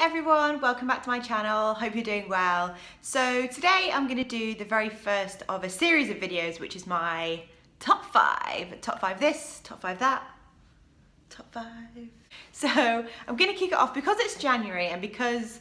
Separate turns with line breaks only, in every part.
everyone, welcome back to my channel. Hope you're doing well. So today I'm going to do the very first of a series of videos, which is my top 5. Top 5 this, top 5 that, top 5. So I'm going to kick it off because it's January and because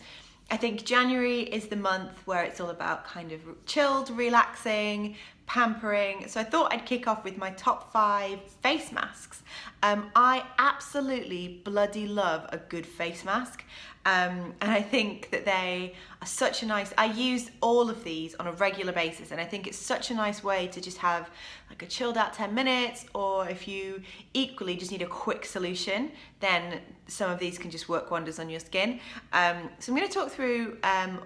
I think January is the month where it's all about kind of chilled, relaxing, pampering. So I thought I'd kick off with my top 5 face masks. I absolutely bloody love a good face mask. And I think that they are such a nice, I use all of these on a regular basis, and I think it's such a nice way to just have like a chilled out 10 minutes, or if you equally just need a quick solution, then some of these can just work wonders on your skin. So I'm going to talk through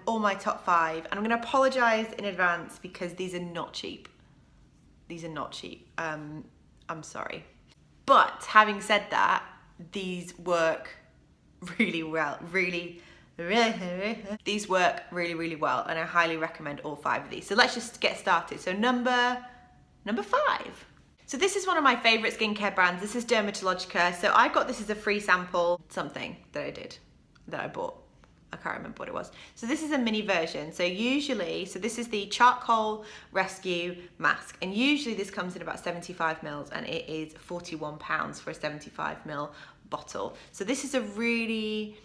all my top 5, and I'm going to apologize in advance because these are not cheap. These are not cheap. I'm sorry. But having said that, these work really well, these work really well, and I highly recommend all 5 of these. So let's just get started. So number 5. So this is one of my favorite skincare brands. This is Dermalogica. So I got this as a free sample, something that I bought. I can't remember what it was. So this is a mini version. So this is the Charcoal Rescue Mask. And usually this comes in about 75 mils and it is £41 for a 75 ml bottle. So this is a really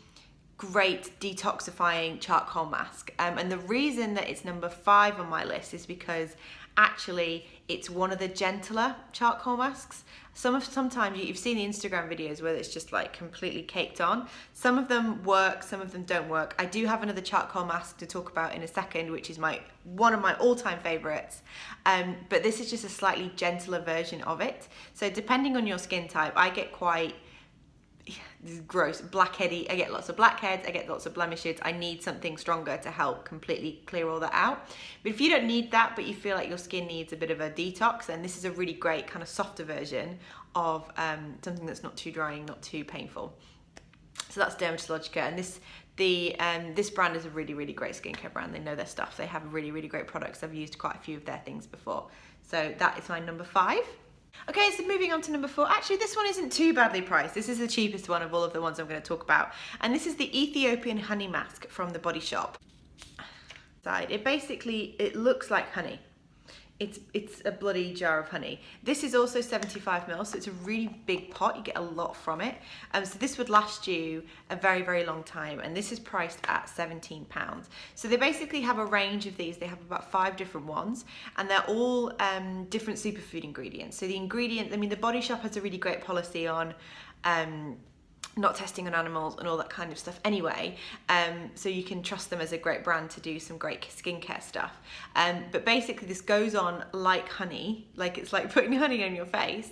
great detoxifying charcoal mask. And the reason that it's number 5 on my list is because actually it's one of the gentler charcoal masks. Sometimes you've seen the Instagram videos where it's just like completely caked on. Some of them work, some of them don't work. I do have another charcoal mask to talk about in a second, which is one of my all-time favorites. But this is just a slightly gentler version of it. So depending on your skin type, I get quite this is gross, blackheady. I get lots of blackheads, I get lots of blemishes. I need something stronger to help completely clear all that out. But if you don't need that, but you feel like your skin needs a bit of a detox, then this is a really great kind of softer version of something that's not too drying, not too painful. So that's Dermalogica, and this brand is a really great skincare brand. They know their stuff. They have really great products. I've used quite a few of their things before. So that is my number 5. Okay, so moving on to number 4. Actually, this one isn't too badly priced. This is the cheapest one of all of the ones I'm going to talk about. And this is the Ethiopian honey mask from the Body Shop. It looks like honey. It's a bloody jar of honey. This is also 75 ml, so it's a really big pot. You get a lot from it. So this would last you a very long time, and this is priced at £17. So they basically have a range of these. They have about 5 different ones, and they're all different superfood ingredients. So the ingredients, I mean, the Body Shop has a really great policy on not testing on animals and all that kind of stuff anyway, so you can trust them as a great brand to do some great skincare stuff. But basically this goes on like honey, like it's like putting honey on your face,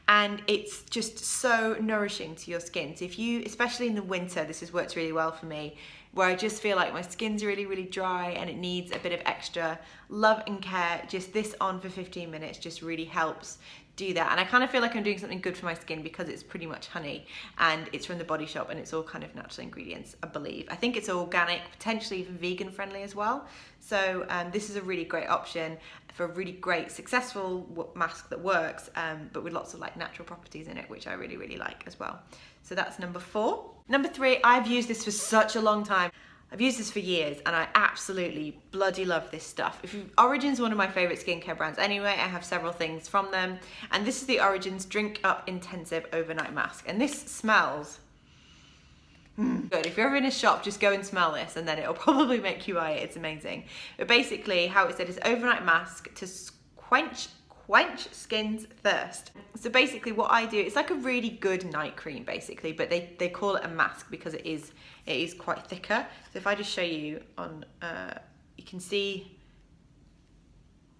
and it's just so nourishing to your skin. So if you, especially in the winter, this has worked really well for me, where I just feel like my skin's really dry and it needs a bit of extra love and care, just this on for 15 minutes just really helps do that. And I kind of feel like I'm doing something good for my skin because it's pretty much honey, and it's from the Body Shop, and it's all kind of natural ingredients, I believe. I think it's organic, potentially even vegan friendly as well. So this is a really great option for a really great successful mask that works, but with lots of like natural properties in it, which I really like as well. So that's number 4. Number 3, I've used this for such a long time. I've used this for years and I absolutely bloody love this stuff. Origin's one of my favorite skincare brands anyway. I have several things from them, and this is the Origin's Drink Up Intensive Overnight Mask, and this smells good. If you're ever in a shop, just go and smell this and then it'll probably make you buy it. It's amazing. But basically how it said is overnight mask to quench skin's thirst. So basically what I do, it's like a really good night cream basically, but they call it a mask because it is quite thicker. So if I just show you on, you can see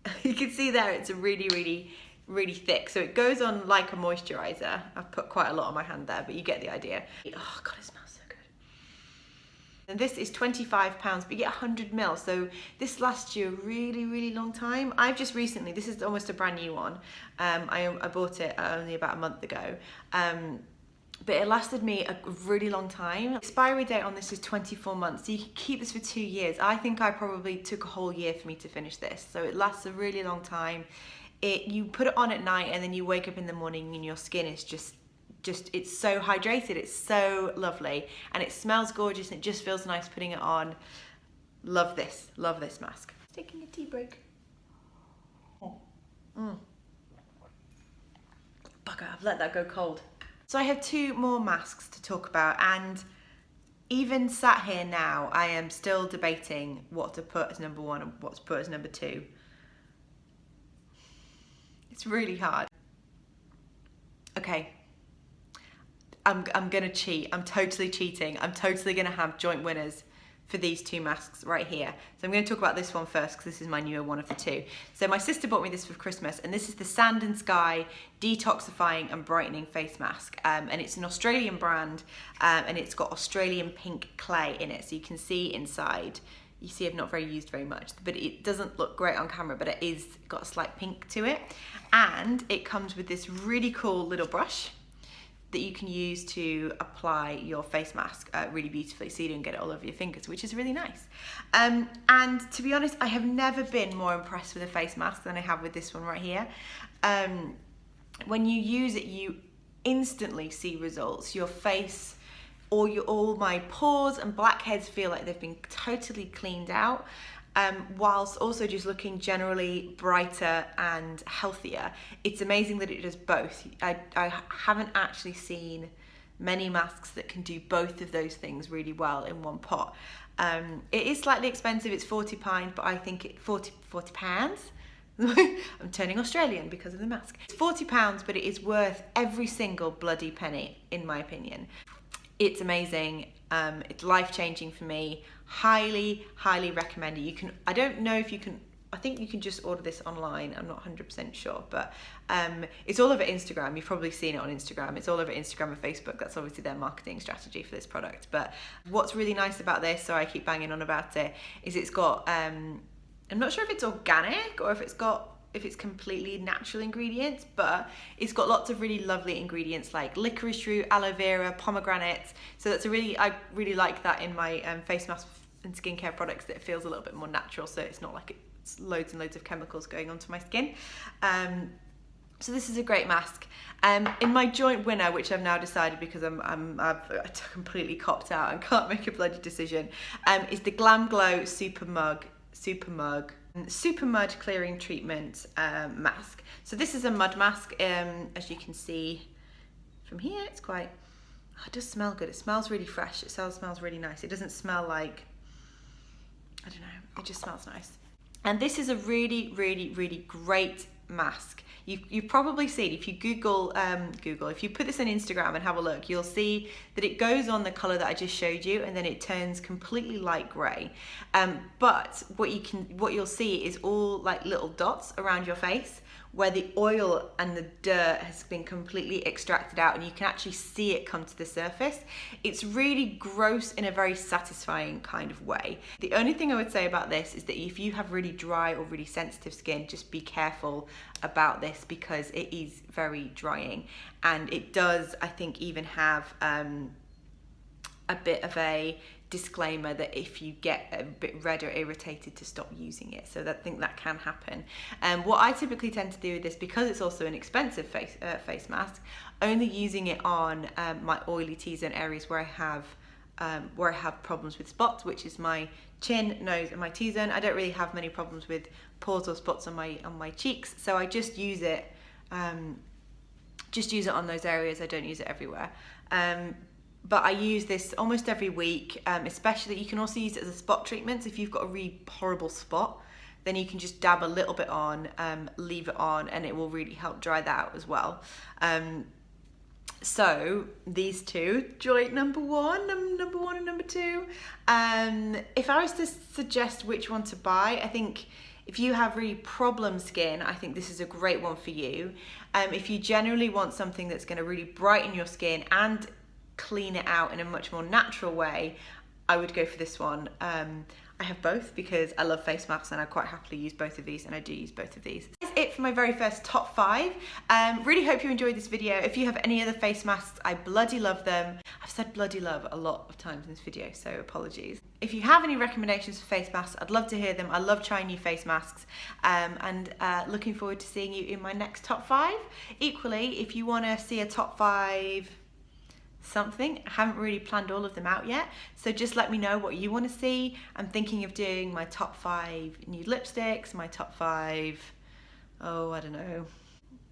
there it's a really thick. So it goes on like a moisturizer. I've put quite a lot on my hand there, but you get the idea. Oh God, it smells so good. And this is £25, but you get 100 ml. So this lasts you a really long time. I've just recently, this is almost a brand new one. I bought it only about a month ago. But it lasted me a really long time. Expiry date on this is 24 months, so you can keep this for 2 years. I think I probably took a whole year for me to finish this, so it lasts a really long time. You put it on at night and then you wake up in the morning and your skin is just it's so hydrated, it's so lovely, and it smells gorgeous, and it just feels nice putting it on. Love this mask. Taking a tea break. Bugger, I've let that go cold. So I have 2 more masks to talk about, and even sat here now, I am still debating what to put as number 1 and what to put as number 2. It's really hard. Okay, I'm gonna cheat. I'm totally cheating. I'm totally gonna have joint winners for these 2 masks right here. So I'm going to talk about this one first because this is my newer one of the 2. So my sister bought me this for Christmas, and this is the Sand and Sky Detoxifying and Brightening Face Mask. And it's an Australian brand, and it's got Australian pink clay in it. So you can see inside. You see I've not used very much, but it doesn't look great on camera, but it is got a slight pink to it. And it comes with this really cool little brush that you can use to apply your face mask really beautifully, so you don't get it all over your fingers, which is really nice. And to be honest, I have never been more impressed with a face mask than I have with this one right here. When you use it, you instantly see results. Your face, all my pores and blackheads feel like they've been totally cleaned out. Whilst also just looking generally brighter and healthier. It's amazing that it does both. I haven't actually seen many masks that can do both of those things really well in one pot. It is slightly expensive, it's £40, but I think £40 pounds. I'm turning Australian because of the mask. It's £40, but it is worth every single bloody penny, in my opinion. It's amazing. It's life-changing for me. Highly recommend it. I don't know if you can, I think you can just order this online. I'm not 100% sure, but it's all over Instagram. You've probably seen it on Instagram. It's all over Instagram and Facebook. That's obviously their marketing strategy for this product. But what's really nice about this, so I keep banging on about it, is it's got, I'm not sure if it's organic or if it's completely natural ingredients, but it's got lots of really lovely ingredients like licorice root, aloe vera, pomegranate. So that's I really like that in my face mask and skincare products, that it feels a little bit more natural, so it's not like it's loads and loads of chemicals going onto my skin. So this is a great mask. In my joint winner, which I've now decided because I've completely copped out and can't make a bloody decision, is the Glam Glow Supermud Clearing Treatment Mask. So this is a mud mask. As you can see from here, it's quite, it does smell good. It smells really fresh. It smells really nice. It doesn't smell like, I don't know, it just smells nice. And this is a really great mask. You've probably seen, if you Google, if you put this on Instagram and have a look, you'll see that it goes on the color that I just showed you, and then it turns completely light gray. But what you'll see is all like little dots around your face where the oil and the dirt has been completely extracted out, and you can actually see it come to the surface. It's really gross in a very satisfying kind of way. The only thing I would say about this is that if you have really dry or really sensitive skin, just be careful about this because it is very drying, and it does, I think, even have a bit of a disclaimer that if you get a bit red or irritated, to stop using it. So I think that can happen. What I typically tend to do with this, because it's also an expensive face mask, only using it on my oily T-zone areas where I have problems with spots, which is my chin, nose, and my T-zone. I don't really have many problems with pores or spots on my cheeks, so I just use it on those areas. I don't use it everywhere. But I use this almost every week, especially, you can also use it as a spot treatment. So if you've got a really horrible spot, then you can just dab a little bit on, leave it on, and it will really help dry that out as well. So these two, joint number one and number 2. If I was to suggest which one to buy, I think if you have really problem skin, I think this is a great one for you. If you generally want something that's going to really brighten your skin and clean it out in a much more natural way, I would go for this one. I have both because I love face masks, and I quite happily use both of these, and I do use both of these. That's it for my very first top 5. Really hope you enjoyed this video. If you have any other face masks, I bloody love them. I've said bloody love a lot of times in this video, so apologies. If you have any recommendations for face masks, I'd love to hear them. I love trying new face masks, and looking forward to seeing you in my next top 5. Equally, if you want to see a top 5 something, I haven't really planned all of them out yet, so just let me know what you want to see. I'm thinking of doing my top 5 nude lipsticks, my top 5, oh, I don't know,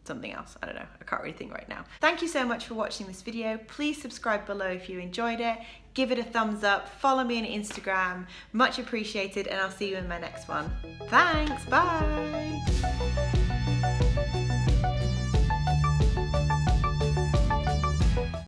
something else. I don't know, I can't really think right now. Thank you so much for watching this video. Please subscribe below if you enjoyed it. Give it a thumbs up, follow me on Instagram, much appreciated, and I'll see you in my next one. Thanks, bye.